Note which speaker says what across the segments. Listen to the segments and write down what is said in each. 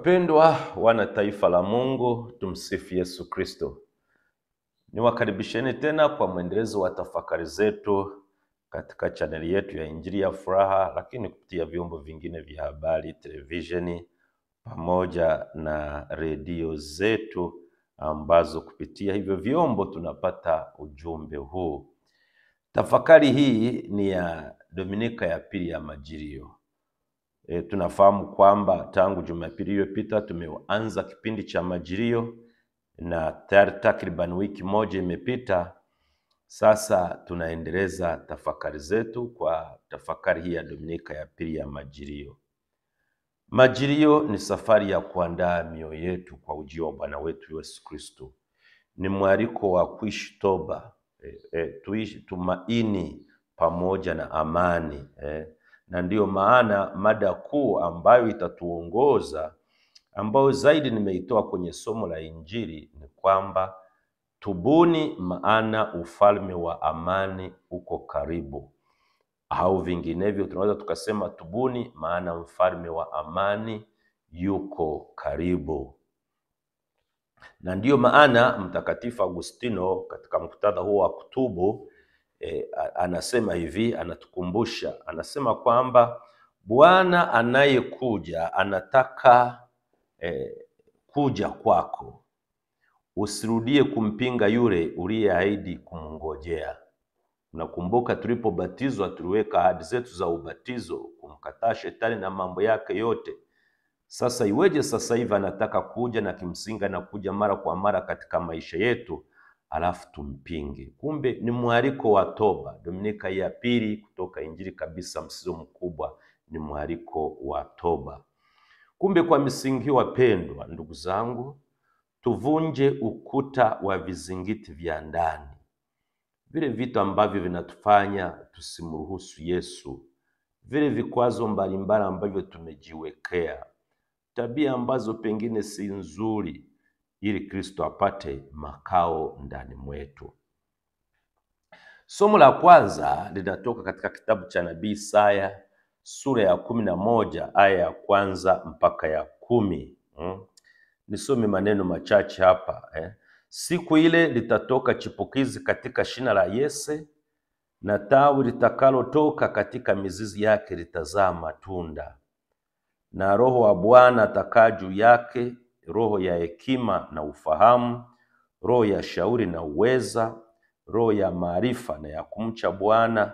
Speaker 1: Wapendwa wana taifa la Mungu, tumsifu Yesu Kristo. Niwakaribisheni tena kwa mwendelezo wa tafakari zetu katika chaneli yetu ya Injili ya Furaha, lakini kupitia vyombo vingine vya habari, televisheni pamoja na redio zetu, ambazo kupitia hivyo vyombo tunapata ujumbe huu. Tafakari hii ni ya Dominika ya pili ya Majilio. Tunafahamu kwamba tangu Jumapili iliyopita tumeanza kipindi cha Majilio na takriban wiki moja imepita. Sasa tunaendeleza tafakari zetu kwa tafakari hii ya Dominika ya pili ya Majilio. Majilio ni safari ya kuandaa mioyo yetu kwa ujio wa Bwana wetu Yesu Kristo. Ni mwaliko wa kuishi toba, tuishi tumaini pamoja na amani. Na ndiyo maana mada kuu ambayo itatuongoza, ambayo zaidi nimeitoa kwenye somo la Injili, ni kwamba tubuni, maana ufalme wa amani uko karibu. Au vinginevyo tunaweza tukasema tubuni, maana mfalme wa amani yuko karibu. Na ndiyo maana Mtakatifu Agustino katika muktadha huo wa kutubu anasema hivi, anatukumbusha, anasema kwamba Bwana anayekuja anataka kuja kwako. Usirudie kumpinga yule uliyeahidi kumngojea. Unakumbuka tulipobatizwa tuliweka ahadi zetu za ubatizo, kumkataa shetani na mambo yake yote. Sasa iweje sasa hivi anataka kuja, na kimsingi anakuja mara kwa mara katika maisha yetu, alafu tumpinge? Kumbe ni mwaliko wa toba. Dominika ya pili kutoka Injili kabisa, msisitizo mkubwa ni mwaliko wa toba. Kumbe kwa misingi wapendwa, ndugu zangu, tuvunje ukuta wa vizingiti vya ndani, vile vitu ambavyo vinatufanya tusimruhusu Yesu, vile vikwazo mbalimbali ambavyo tumejiwekea, tabia ambazo pengine si nzuri, ili Kristo apate makao ndani mwetu. Somo la kwanza linatoka katika kitabu cha Nabii Isaya sura ya 11 aya ya kwanza mpaka ya 10. Nisome maneno machache hapa. Siku ile litatoka chipukizi katika shina la Yese, na tawi litakalotoka katika mizizi yake litazaa matunda. Na Roho wa Bwana atakaa juu yake, roho ya hekima na ufahamu, roho ya shauri na uweza, roho ya maarifa na ya kumcha Bwana,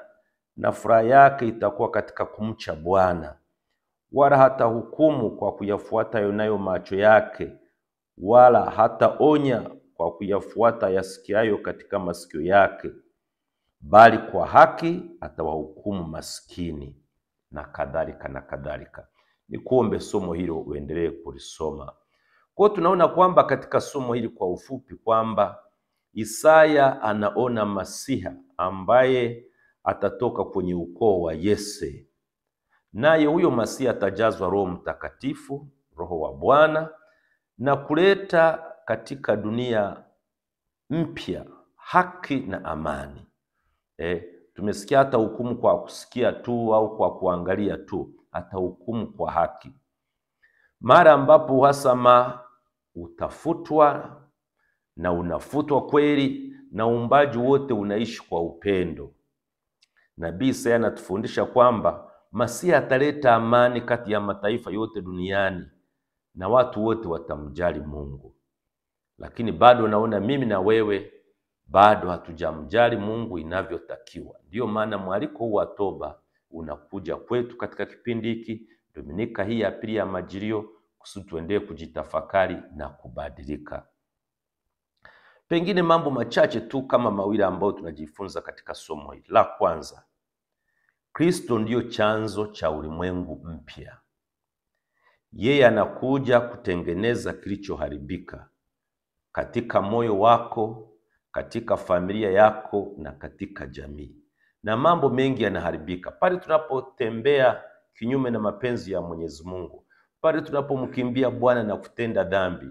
Speaker 1: na furaha yake itakuwa katika kumcha Bwana. Wala hata hukumu kwa kuyafuata yonayo macho yake, wala hata onya kwa kuyafuata yasikiayo katika masikio yake, bali kwa haki atawahukumu maskini, na kadhalika na kadhalika. Nikuombe somo hilo uendelee kulisoma. Kwa tunaona kwamba katika somo hili kwa ufupi kwamba Isaya anaona Masiha ambaye atatoka kwenye ukoo wa Yese. Naye huyo Masiha atajazwa Roho Mtakatifu, Roho wa Bwana, na kuleta katika dunia mpya haki na amani. Tumesikia hata hukumu kwa kusikia tu au kwa kuangalia tu, hata hukumu kwa haki. Mara ambapo uhasama utafutwa na unafutwa kweli, na uumbaji wote unaishi kwa upendo. Nabii Isaya anatufundisha kwamba Masiha ataleta amani kati ya mataifa yote duniani, na watu wote watamjali Mungu. Lakini bado naona mimi na wewe bado hatujamjali Mungu inavyotakiwa. Ndiyo maana mwaliko huu wa toba unakuja kwetu katika kipindi hiki, Dominika hii ya pili ya Majilio, kusudi tuendelee kujitafakari na kubadilika. Pengine mambo machache tu kama mawili ambayo tunajifunza katika somo hili. La kwanza, Kristo ndiyo chanzo cha ulimwengu mpya. Yeye anakuja kutengeneza kilichoharibika katika moyo wako, katika familia yako na katika jamii. Na mambo mengi yanaharibika pale tunapotembea kinyume na mapenzi ya Mwenyezi Mungu, pale tunapomkimbia Bwana na kutenda dhambi,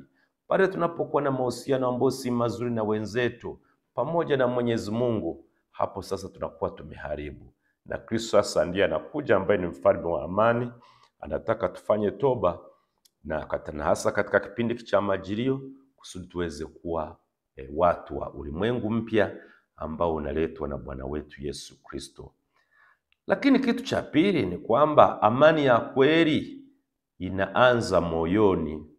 Speaker 1: pale tunapokuwa na mahusiano ambayo si mazuri na wenzetu pamoja na Mwenyezi Mungu. Hapo sasa tunakuwa tumeharibu. Na Kristo sasa ndiye anakuja ambaye ni mfalme wa amani, anataka tufanye toba na hasa katika kipindi cha Majilio, kusudi tuweze kuwa watu wa ulimwengu mpya ambao unaletwa na Bwana wetu Yesu Kristo. Lakini kitu cha pili ni kwamba amani ya kweli inaanza moyoni,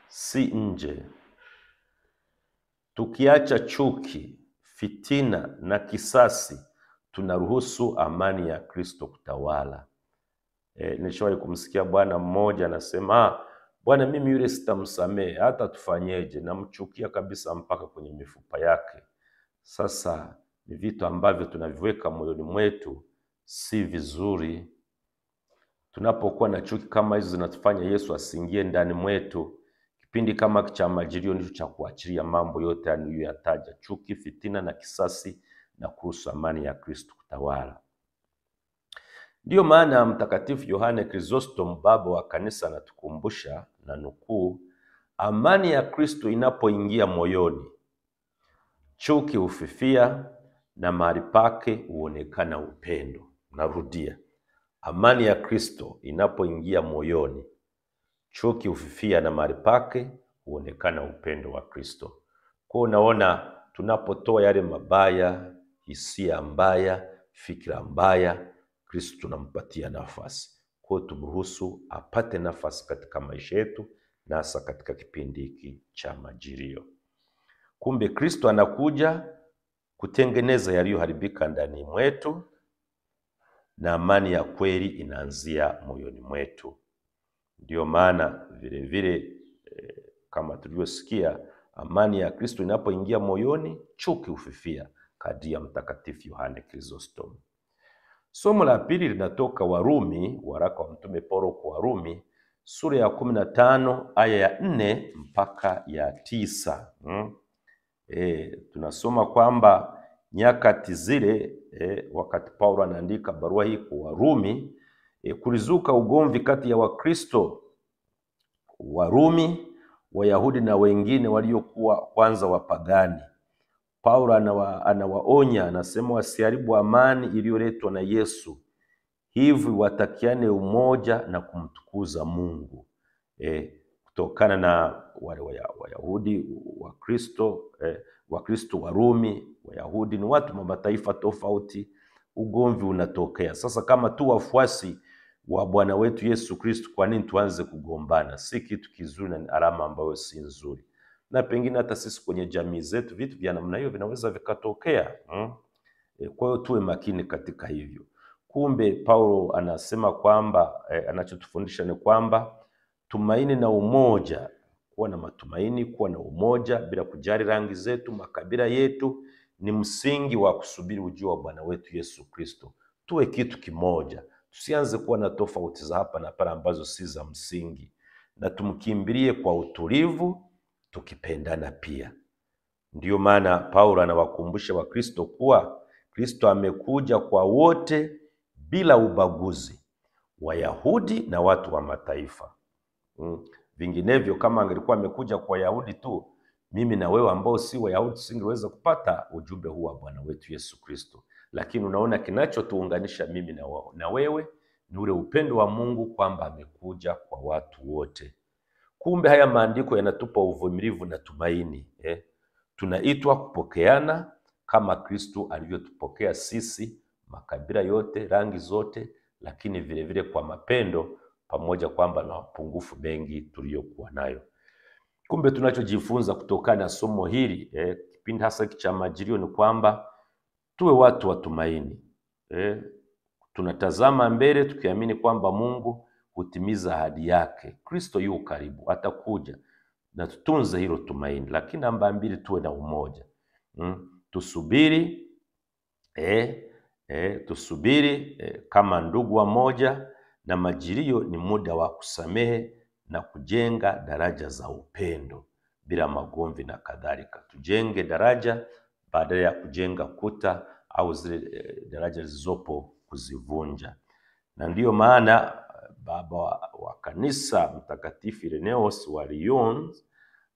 Speaker 1: si nje. Tukiacha chuki, fitina na kisasi, tunaruhusu amani ya Kristo kutawala. Nishawahi kumsikia bwana mmoja anasema, bwana, mimi yule sitamsamehe hata tufanyeje, namchukia kabisa mpaka kwenye mifupa yake. Sasa ni vitu ambavyo tunaviweka moyoni mwetu, si vizuri. Tunapokuwa na chuki kama hizo zinatufanya Yesu asiingie ndani mwetu. Kipindi kama cha Majilio ndicho cha kuachilia mambo yote aliyoyataja: chuki, fitina na kisasi, na kuruhusu amani ya Kristo kutawala. Ndiyo maana Mtakatifu Yohane Chrysostom, baba wa kanisa, anatukumbusha na nukuu, amani ya Kristo inapoingia moyoni, chuki hufifia na mahali pake huonekana upendo. Narudia, amani ya Kristo inapoingia moyoni, chuki hufifia na mahali pake huonekana upendo wa Kristo. Kwa unaona, tunapotoa yale mabaya, hisia mbaya, fikra mbaya, Kristo tunampatia nafasi. Kwa tumruhusu apate nafasi katika maisha yetu, na hasa katika kipindi hiki cha Majilio. Kumbe Kristo anakuja kutengeneza yaliyoharibika ndani mwetu, na amani ya kweli inaanzia moyoni mwetu. Ndiyo maana vile vile kama tulivyosikia, amani ya Kristo inapoingia moyoni, chuki hufifia, kadri ya Mtakatifu Yohane Chrysostom. Somo la pili linatoka Warumi, waraka wa Mtume Paulo kwa Warumi, sura ya 15 aya ya 4 mpaka ya 9. Tunasoma kwamba nyakati zile, wakati Paulo anaandika barua hii kwa Warumi, kulizuka ugomvi kati ya Wakristo Warumi, Wayahudi na wengine waliokuwa kwanza wapagani. Paulo anawaonya, anasema wasiharibu amani iliyoletwa na Yesu, hivi watakiane umoja na kumtukuza Mungu. Kutokana na wale Wayahudi, Wakristo Warumi, Wayahudi ni watu wa mataifa tofauti, ugomvi unatokea. Sasa kama tu wafuasi wa Bwana wetu Yesu Kristo, kwa nini tuanze kugombana? Si kitu kizuri na ni alama ambayo si nzuri. Na pengine hata sisi kwenye jamii zetu vitu vya namna hiyo vinaweza vikatokea. Kwa hiyo tuwe makini katika hivyo. Kumbe Paulo anasema kwamba anachotufundisha ni kwamba tumaini na umoja, kuwa na matumaini, kuwa na umoja bila kujali rangi zetu, makabila yetu, ni msingi wa kusubiri ujio wa Bwana wetu Yesu Kristo. Tuwe kitu kimoja, tusianze kuwa na tofauti za hapa na pale ambazo si za msingi, na tumkimbilie kwa utulivu, tukipendana pia. Ndiyo maana Paulo anawakumbusha Wakristo kuwa Kristo amekuja kwa wote bila ubaguzi, Wayahudi na watu wa mataifa. Vinginevyo, kama angelikuwa amekuja kwa Wayahudi tu, mimi na wewe ambao si Wayahudi tusingeweza kupata ujumbe huu wa Bwana wetu Yesu Kristo. Lakini unaona, kinachotuunganisha mimi na wewe ni ule upendo wa Mungu, kwamba amekuja kwa watu wote. Kumbe haya maandiko yanatupa uvumilivu na tumaini. Tunaitwa kupokeana kama Kristo alivyotupokea sisi, makabila yote, rangi zote, lakini vile vile kwa mapendo, pamoja kwamba na mapungufu mengi tuliyokuwa nayo. Kumbe tunachojifunza kutokana na somo hili, kipindi hasa cha Majilio, ni kwamba tuwe watu wa tumaini. Tunatazama mbele tukiamini kwamba Mungu hutimiza ahadi yake. Kristo yu karibu, atakuja, na tutunze hilo tumaini. Lakini namba 2, tuwe na umoja. Tusubiri kama ndugu wa moja, na Majilio ni muda wa kusamehe na kujenga daraja za upendo bila magomvi na kadhalika. Tujenge daraja badala ya kujenga kuta au zile daraja zilizopo kuzivunja. Na ndiyo maana baba wa kanisa Mtakatifu Irenaeus wa Lyons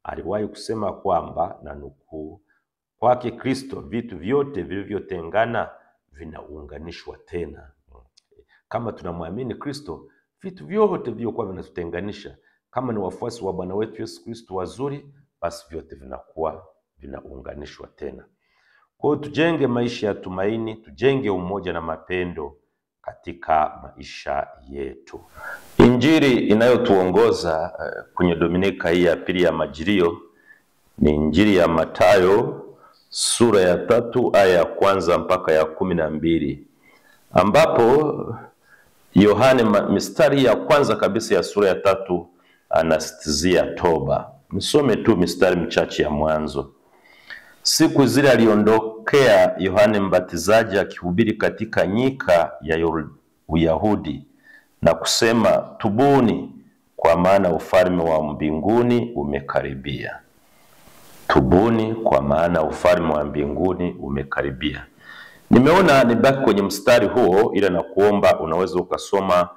Speaker 1: aliwahi kusema kwamba, na nukuu, kwake Kristo vitu vyote vilivyotengana vinaunganishwa tena. Kama tunamwamini Kristo, vitu vyote vilivyokuwa vinatutenganisha kama ni wafuasi wa Bwana wetu Yesu Kristo wazuri, basi vyote vinakuwa vinaunganishwa tena. Kwa hiyo tujenge maisha ya tumaini, tujenge umoja na mapendo katika maisha yetu. Injili inayotuongoza kwenye Dominika hii ya pili ya Majilio ni Injili ya Mathayo sura ya 3 aya ya 1 mpaka ya 12, ambapo Yohane mistari ya kwanza kabisa ya sura ya 3 anasitizia toba. Nisome tu mistari michache ya mwanzo. Siku zile aliondokea Yohane Mbatizaji akihubiri katika nyika ya Uyahudi na kusema, tubuni kwa maana ufalme wa mbinguni umekaribia. Tubuni kwa maana ufalme wa mbinguni umekaribia. Nimeona nibaki kwenye mstari huo, ila na kuomba unaweza ukasoma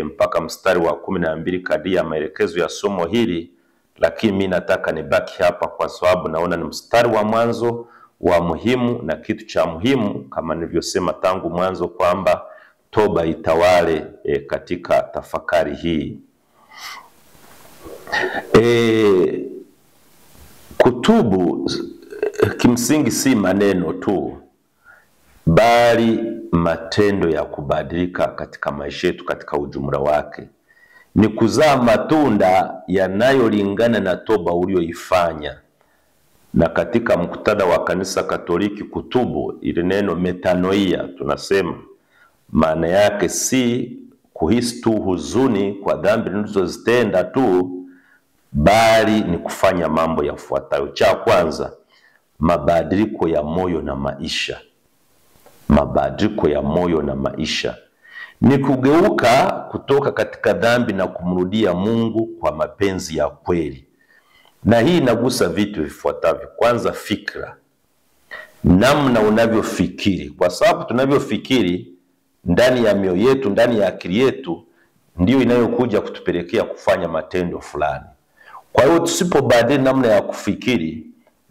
Speaker 1: mpaka mstari wa 12 kadri ya maelekezo ya somo hili, lakini mimi nataka nibaki hapa kwa sababu naona ni mstari wa mwanzo wa muhimu na kitu cha muhimu, kama nilivyosema tangu mwanzo kwamba toba itawale katika tafakari hii. Kutubu kimsingi si maneno tu, bali matendo ya kubadilika katika maisha yetu katika ujumla wake. Ni kuzaa matunda yanayolingana na toba ulioifanya. Na katika muktadha wa kanisa Katoliki, kutubu, ile neno metanoia tunasema, maana yake si kuhisi tu huzuni kwa dhambi nilizozitenda tu, bali ni kufanya mambo yafuatayo. Cha kwanza, mabadiliko ya moyo na maisha. Mabadiliko ya moyo na maisha ni kugeuka kutoka katika dhambi na kumrudia Mungu kwa mapenzi ya kweli. Na hii inagusa vitu vifuatavyo. Kwanza, fikra, namna unavyofikiri, kwa sababu tunavyofikiri ndani ya mioyo yetu, ndani ya akili yetu, ndio inayokuja kutupelekea kufanya matendo fulani. Kwa hiyo tusipobadili namna ya kufikiri,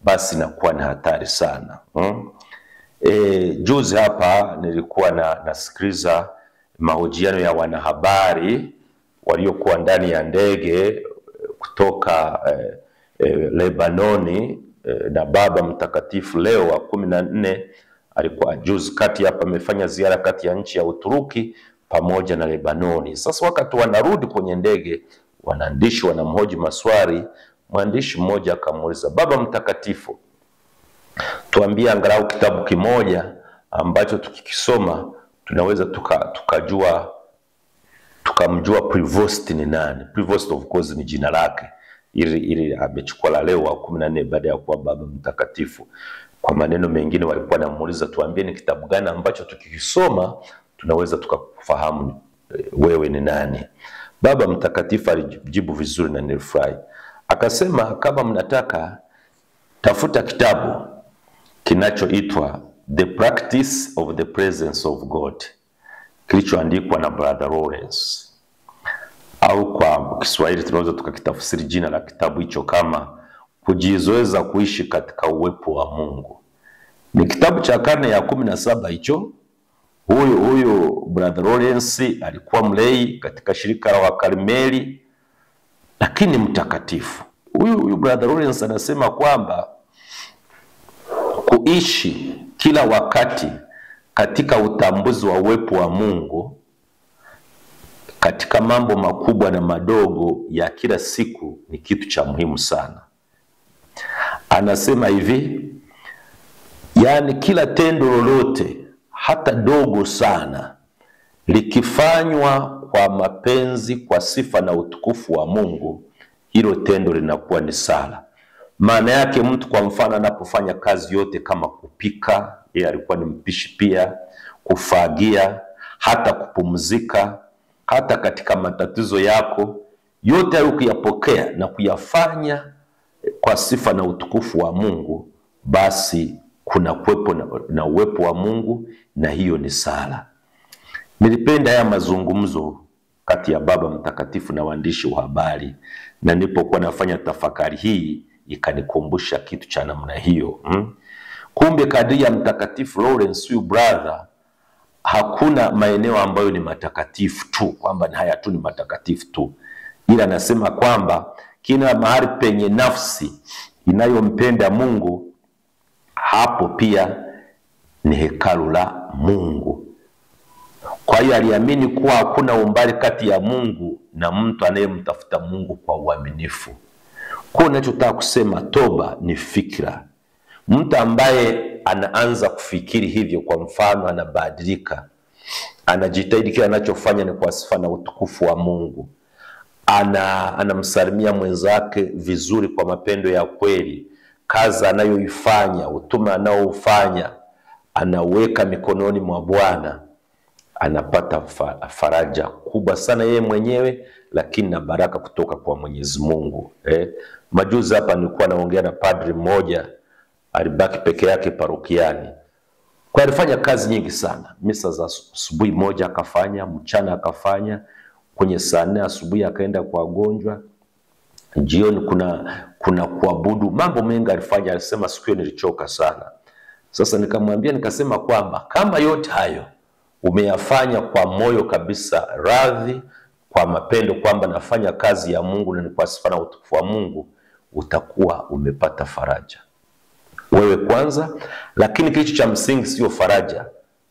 Speaker 1: basi inakuwa ni hatari sana. Juzi hapa nilikuwa nasikiliza mahojiano ya wanahabari waliokuwa ndani ya ndege kutoka Lebanoni, na Baba Mtakatifu Leo wa 14 alikuwa juzi kati hapa amefanya ziara kati ya nchi ya Uturuki pamoja na Lebanoni. Sasa wakati wanarudi kwenye ndege, wanaandishi wanamhoji maswali. Mwandishi mmoja akamuuliza, Baba Mtakatifu, tuambie angalau kitabu kimoja ambacho tukikisoma tunaweza tukamjua Prevost ni nani. Prevost of course ni jina lake, ili amechukua la Leo wa 14 baada ya kuwa Baba Mtakatifu. Kwa maneno mengine walikuwa namuuliza, tuambie ni kitabu gani ambacho tukikisoma tunaweza tukafahamu wewe ni nani. Baba Mtakatifu alijibu vizuri na nilifurahi. Akasema, kama mnataka, tafuta kitabu kinachoitwa The Practice of the Presence of God, kilichoandikwa na Brother Lawrence, au kwa Kiswahili tunaweza tukakitafsiri jina la kitabu hicho kama Kujizoeza kuishi katika uwepo wa Mungu. Ni kitabu cha karne ya 17 hicho. Huyu Brother Lawrence alikuwa mlei katika shirika la Wakarmeli, lakini mtakatifu. Huyu Brother Lawrence anasema kwamba kuishi kila wakati katika utambuzi wa uwepo wa Mungu katika mambo makubwa na madogo ya kila siku ni kitu cha muhimu sana. Anasema hivi, yani kila tendo lolote hata dogo sana likifanywa kwa mapenzi, kwa sifa na utukufu wa Mungu, hilo tendo linakuwa ni sala. Maana yake mtu kwa mfano anapofanya kazi yote kama kupika, yeye alikuwa ni mpishi pia, kufagia, hata kupumzika, hata katika matatizo yako, yote hayo kuyapokea na kuyafanya kwa sifa na utukufu wa Mungu, basi kuna kuwepo na uwepo wa Mungu, na hiyo ni sala. Nilipenda haya mazungumzo kati ya Baba Mtakatifu na waandishi wa habari, na nilipokuwa nafanya tafakari hii ikanikumbusha kitu cha namna hiyo. Kumbe kadri ya Mtakatifu Lawrence, huyu brother hakuna maeneo ambayo ni matakatifu tu, kwamba haya tu ni matakatifu tu, ila anasema kwamba kila mahali penye nafsi inayompenda Mungu, hapo pia ni hekalu la Mungu. Kwa hiyo aliamini kuwa hakuna umbali kati ya Mungu na mtu anayemtafuta Mungu kwa uaminifu. Kwa ninachotaka kusema, toba ni fikra. Mtu ambaye anaanza kufikiri hivyo, kwa mfano anabadilika, anajitahidi kile anachofanya ni kwa sifa na utukufu wa Mungu, anamsalimia mwenzake vizuri kwa mapendo ya kweli, kazi anayoifanya, utume anaoufanya anaweka mikononi mwa Bwana, anapata faraja kubwa sana yeye mwenyewe, lakini na baraka kutoka kwa Mwenyezi Mungu. Majuzi hapa nilikuwa naongea na padri mmoja, alibaki peke yake parokiani. Kwa alifanya kazi nyingi sana. Misa za asubuhi moja akafanya, mchana akafanya, kwenye saa 4 asubuhi akaenda kwa wagonjwa, jioni kuna kuabudu, mambo mengi alifanya. Alisema siku hiyo nilichoka sana. Sasa nikamwambia, nikasema kwamba kama yote hayo umeyafanya kwa moyo kabisa, radhi, kwa mapendo, kwamba nafanya kazi ya Mungu na ni kwa sifa na utukufu wa Mungu, utakuwa umepata faraja wewe kwanza. Lakini kitu cha msingi sio faraja,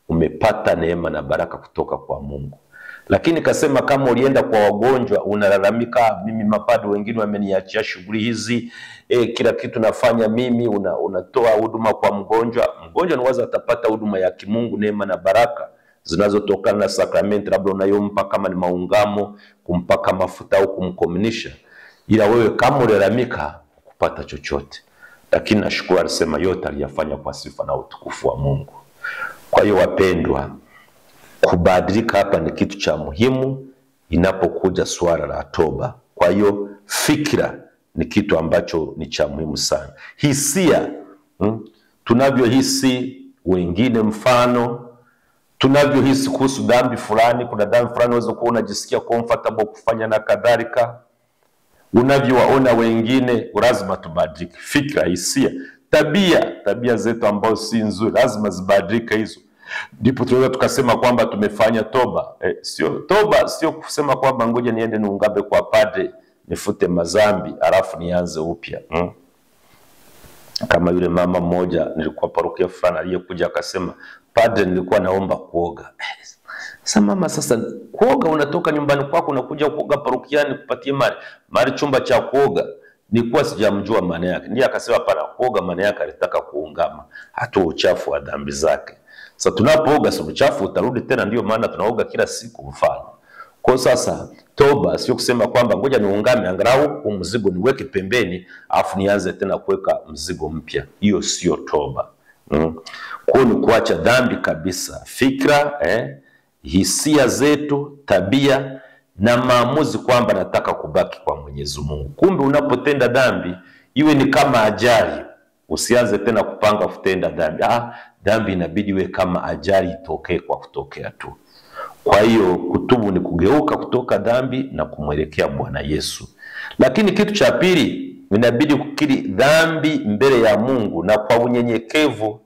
Speaker 1: umepata neema na baraka kutoka kwa Mungu. Lakini kasema kama ulienda kwa wagonjwa unalalamika, mimi mapadri wengine wameniachia shughuli hizi, kila kitu nafanya mimi, unatoa huduma kwa mgonjwa. Mgonjwa anaweza atapata huduma ya kimungu, neema na baraka zinazotokana na sakramenti labda unayompa, kama ni maungamo, kumpaka mafuta au kumkomunisha. Ila wewe kama unalalamika, kupata chochote. Lakini nashukuru, alisema yote aliyafanya kwa sifa na utukufu wa Mungu. Kwa hiyo wapendwa, kubadilika hapa ni kitu cha muhimu inapokuja swala la toba. Kwa hiyo fikra ni kitu ambacho ni cha muhimu sana. Hisia, tunavyohisi wengine, mfano tunavyohisi kuhusu dhambi fulani. Kuna dhambi fulani unaweza kuwa unajisikia comfortable kufanya na kadhalika. Unavyowaona wengine, lazima tubadilike. Fikra, hisia, tabia zetu ambazo si nzuri lazima zibadilike hizo. Ndipo tunaweza tukasema kwamba tumefanya toba. Toba sio kusema kwamba ngoja niende niungabe kwa padre nifute mazambi alafu nianze upya. Kama yule mama mmoja nilikuwa parokia fulani aliyekuja akasema, padre nilikuwa naomba kuoga. Sasa mama, sasa kuoga unatoka nyumbani kwako unakuja kuoga parokiani kupatie mali chumba cha kuoga? Nilikuwa sijamjua maana yake. Ndiye akasema hapana, kuoga maana yake alitaka kuungama, hata uchafu wa dhambi zake. Sasa tunapooga si uchafu utarudi tena, ndio maana tunaoga kila siku mfano. Kwa sasa toba sio kusema kwamba ngoja niungame angalau mzigo niweke pembeni afu nianze tena kuweka mzigo mpya. Hiyo sio toba. Kwa ni kuacha dhambi kabisa. Fikra, hisia zetu, tabia na maamuzi kwamba nataka kubaki kwa Mwenyezi Mungu. Kumbe unapotenda dhambi iwe ni kama ajali. Usianze tena kupanga kutenda dhambi. Dhambi inabidi iwe kama ajali, itokee kwa kutokea tu. Kwa hiyo kutubu ni kugeuka kutoka dhambi na kumwelekea Bwana Yesu. Lakini kitu cha pili, inabidi kukiri dhambi mbele ya Mungu na kwa unyenyekevu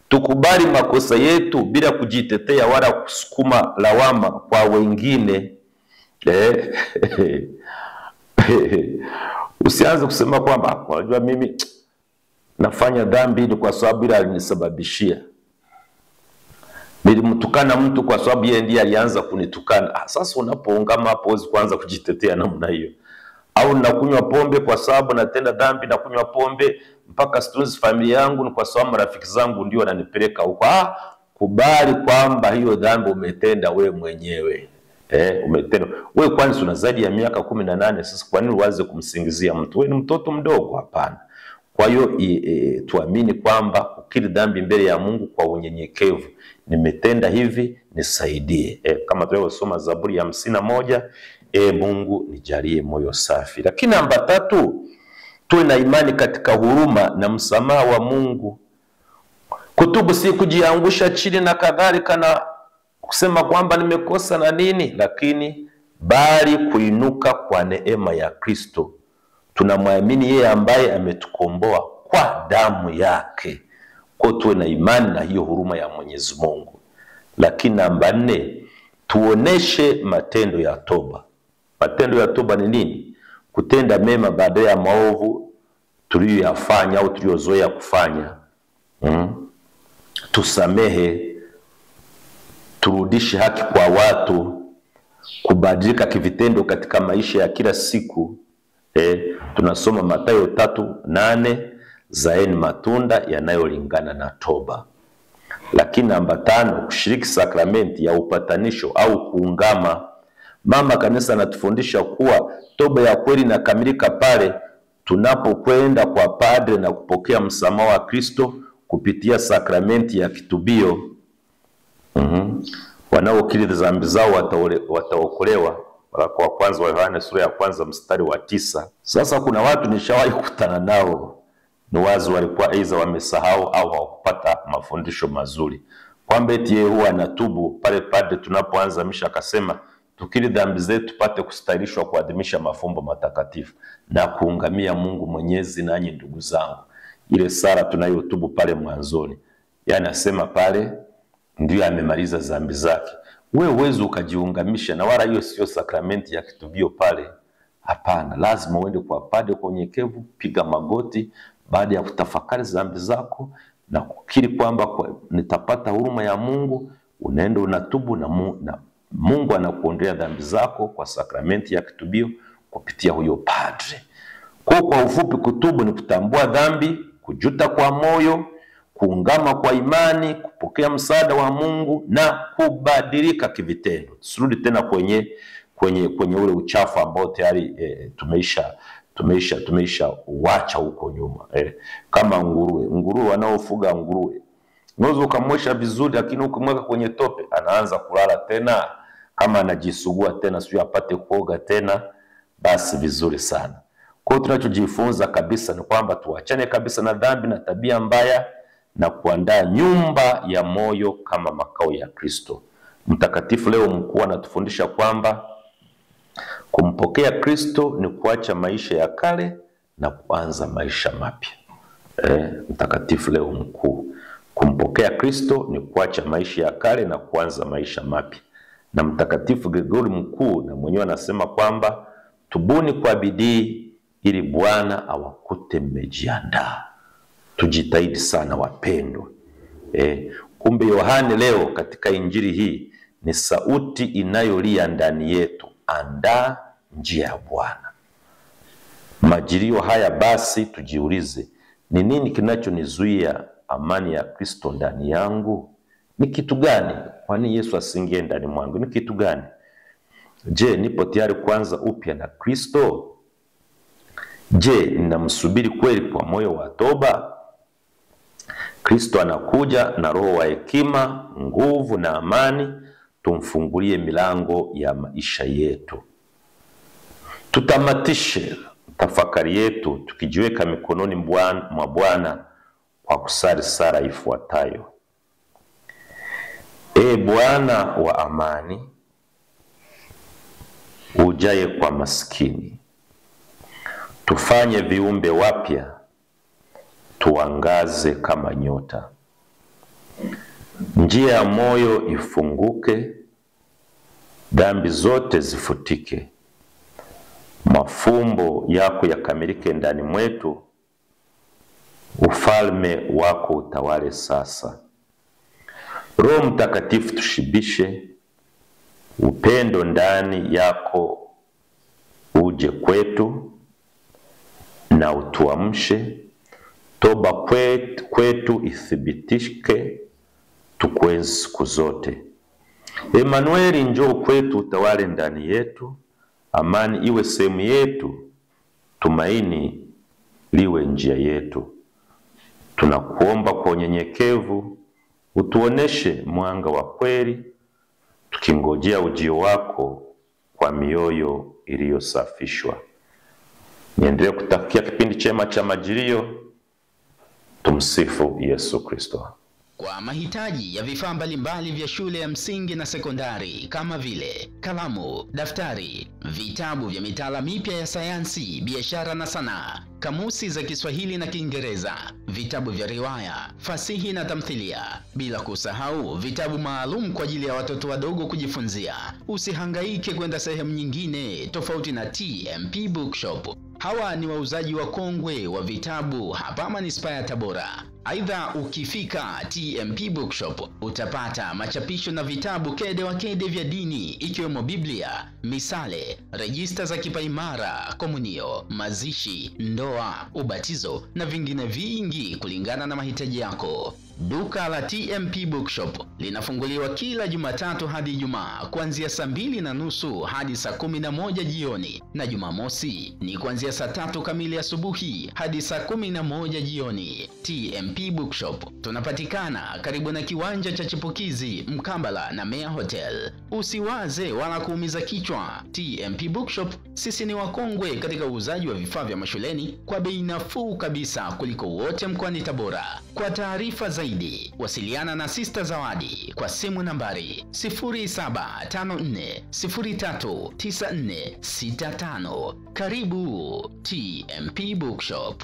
Speaker 1: tukubali makosa yetu bila kujitetea wala kusukuma lawama kwa wengine. Usianze kusema kwamba unajua mimi nafanya dhambi ili kwa sababu ile alinisababishia. Nilimtukana mtu kwa sababu yeye ndiye alianza kunitukana. Sasa unapoungama hapo uwezi kuanza kujitetea namna hiyo. Au nakunywa pombe kwa sababu natenda dhambi, na kunywa pombe mpaka stunzi familia yangu ni kwa sababu marafiki zangu ndio wananipeleka huko. Kubali kwamba hiyo dhambi umetenda wewe mwenyewe. Umetenda. Wewe kwani una zaidi ya miaka 18, sasa kwa nini uanze kumsingizia mtu? Wewe ni mtoto mdogo, hapana. Kwa hiyo tuamini kwamba kukiri dhambi mbele ya Mungu kwa unyenyekevu. Nimetenda hivi, nisaidie. Kama tulivyosoma Zaburi ya 51, Mungu nijalie moyo safi. Lakini namba 3, tuwe na imani katika huruma na msamaha wa Mungu. Kutubu si kujiangusha chini na kadhalika na kusema kwamba nimekosa na nini, lakini bali kuinuka kwa neema ya Kristo. Tunamwamini yeye ambaye ametukomboa kwa damu yake. Kwa tuwe na imani na hiyo huruma ya Mwenyezi Mungu. Lakini namba 4, tuoneshe matendo ya toba. Matendo ya toba ni nini? Kutenda mema baada ya maovu tuliyoyafanya au tuliyozoea kufanya. Tusamehe, turudishe haki kwa watu, kubadilika kivitendo katika maisha ya kila siku. Tunasoma Mathayo 3:8, zaeni matunda yanayolingana na toba. Lakini namba 5, kushiriki sakramenti ya upatanisho au kuungama. Mama Kanisa anatufundisha kuwa toba ya kweli inakamilika pale tunapokwenda kwa padre na kupokea msamaha wa Kristo kupitia sakramenti ya kitubio. Wanaokiri dhambi zao wataokolewa. Waraka wa kwanza wa Yohane sura ya 1 mstari wa 9. Sasa kuna watu nishawahi kukutana nao, ni wazi walikuwa aidha wamesahau au hawakupata mafundisho mazuri, kwamba eti yeye huwa anatubu pale padre tunapoanza misha, akasema tukiri dhambi zetu tupate kustahilishwa kuadhimisha mafumbo matakatifu na kuungamia Mungu Mwenyezi. Nanyi ndugu zangu, ile sala tunayotubu pale mwanzoni, yani asema pale ndio amemaliza dhambi zake. Wewe uweze ukajiungamisha, na wala hiyo sio sakramenti ya kitubio pale. Hapana, lazima uende kwa padre kwa unyenyekevu, piga magoti baada ya kutafakari dhambi zako na kukiri kwamba nitapata huruma ya Mungu. Unaenda unatubu na Mungu anakuondolea dhambi zako kwa sakramenti ya kitubio kupitia huyo padre. Kwa ufupi, kutubu ni kutambua dhambi, kujuta kwa moyo, kuungama kwa imani, kupokea msaada wa Mungu na kubadilika kivitendo. Tusirudi tena kwenye ule uchafu ambao tayari tumeisha uacha huko nyuma. Kama nguruwe wanaofuga nguruwe, unaweza ukamwosha vizuri, lakini ukimweka kwenye tope anaanza kulala tena, kama anajisugua tena sio apate kuoga tena, basi vizuri sana. Kwa hiyo tunachojifunza kabisa ni kwamba tuachane kabisa na dhambi na tabia mbaya na kuandaa nyumba ya moyo kama makao ya Kristo. Mtakatifu Leo Mkuu anatufundisha kwamba kumpokea Kristo ni kuacha maisha ya kale na kuanza maisha mapya. Mtakatifu Leo Mkuu, kumpokea Kristo ni kuacha maisha ya kale na kuanza maisha mapya. Na Mtakatifu Gregori Mkuu na mwenyewe anasema kwamba tubuni kwa bidii ili Bwana awakute mmejiandaa. Tujitahidi sana wapendwa. Kumbe Yohane leo katika injili hii ni sauti inayolia ndani yetu, andaa njia ya Bwana. Majilio haya basi tujiulize, ni nini kinachonizuia amani ya Kristo ndani yangu? Ni kitu gani? Kwani Yesu asingie ndani mwangu? Ni kitu gani? Je, nipo tayari kuanza upya na Kristo? Je, ninamsubiri kweli kwa moyo wa toba? Kristo anakuja na roho wa hekima, nguvu na amani. Tumfungulie milango ya maisha yetu. Tutamatishe tafakari yetu tukijiweka mikononi mwa Bwana kwa kusali sala ifuatayo. Bwana wa amani, ujaye kwa maskini, tufanye viumbe wapya, tuangaze kama nyota. Njia ya moyo ifunguke, dhambi zote zifutike. Mafumbo yako yakamilike ndani mwetu, ufalme wako utawale sasa. Roho Mtakatifu tushibishe, upendo ndani yako uje kwetu na utuamshe. Toba kwetu ithibitishike, tukwenzi siku zote. Emanueli, njoo kwetu, utawale ndani yetu. Amani iwe sehemu yetu, tumaini liwe njia yetu. Tunakuomba kwa unyenyekevu, utuoneshe mwanga wa kweli, tukingojea ujio wako kwa mioyo iliyosafishwa. Niendelee kutakia kipindi chema cha Majilio. Tumsifu Yesu Kristo.
Speaker 2: Kwa mahitaji ya vifaa mbalimbali vya shule ya msingi na sekondari kama vile kalamu, daftari, vitabu vya mitaala mipya ya sayansi, biashara na sanaa, kamusi za Kiswahili na Kiingereza, vitabu vya riwaya, fasihi na tamthilia, bila kusahau vitabu maalum kwa ajili ya watoto wadogo kujifunzia. Usihangaike kwenda sehemu nyingine tofauti na TMP Bookshop. Hawa ni wauzaji wakongwe wa vitabu hapa manispaa ya Tabora. Aidha, ukifika TMP Bookshop utapata machapisho na vitabu kede wa kede vya dini, ikiwemo Biblia, misale, rejista za kipaimara, komunio, mazishi, ndoa, ubatizo na vingine vingi kulingana na mahitaji yako. Duka la TMP Bookshop linafunguliwa kila Jumatatu hadi Ijumaa kuanzia saa 2:30 hadi saa 11 jioni, na Jumamosi ni kuanzia saa 3 kamili asubuhi hadi saa 11 jioni. TMP Bookshop tunapatikana karibu na kiwanja cha Chipukizi mkabala na Mea Hotel. Usiwaze wala kuumiza kichwa. TMP Bookshop sisi ni wakongwe katika uuzaji wa vifaa vya mashuleni kwa bei nafuu kabisa kuliko wote mkoani Tabora. Kwa taarifa zaidi wasiliana na Sister Zawadi kwa simu nambari 0754039465. Karibu TMP Bookshop.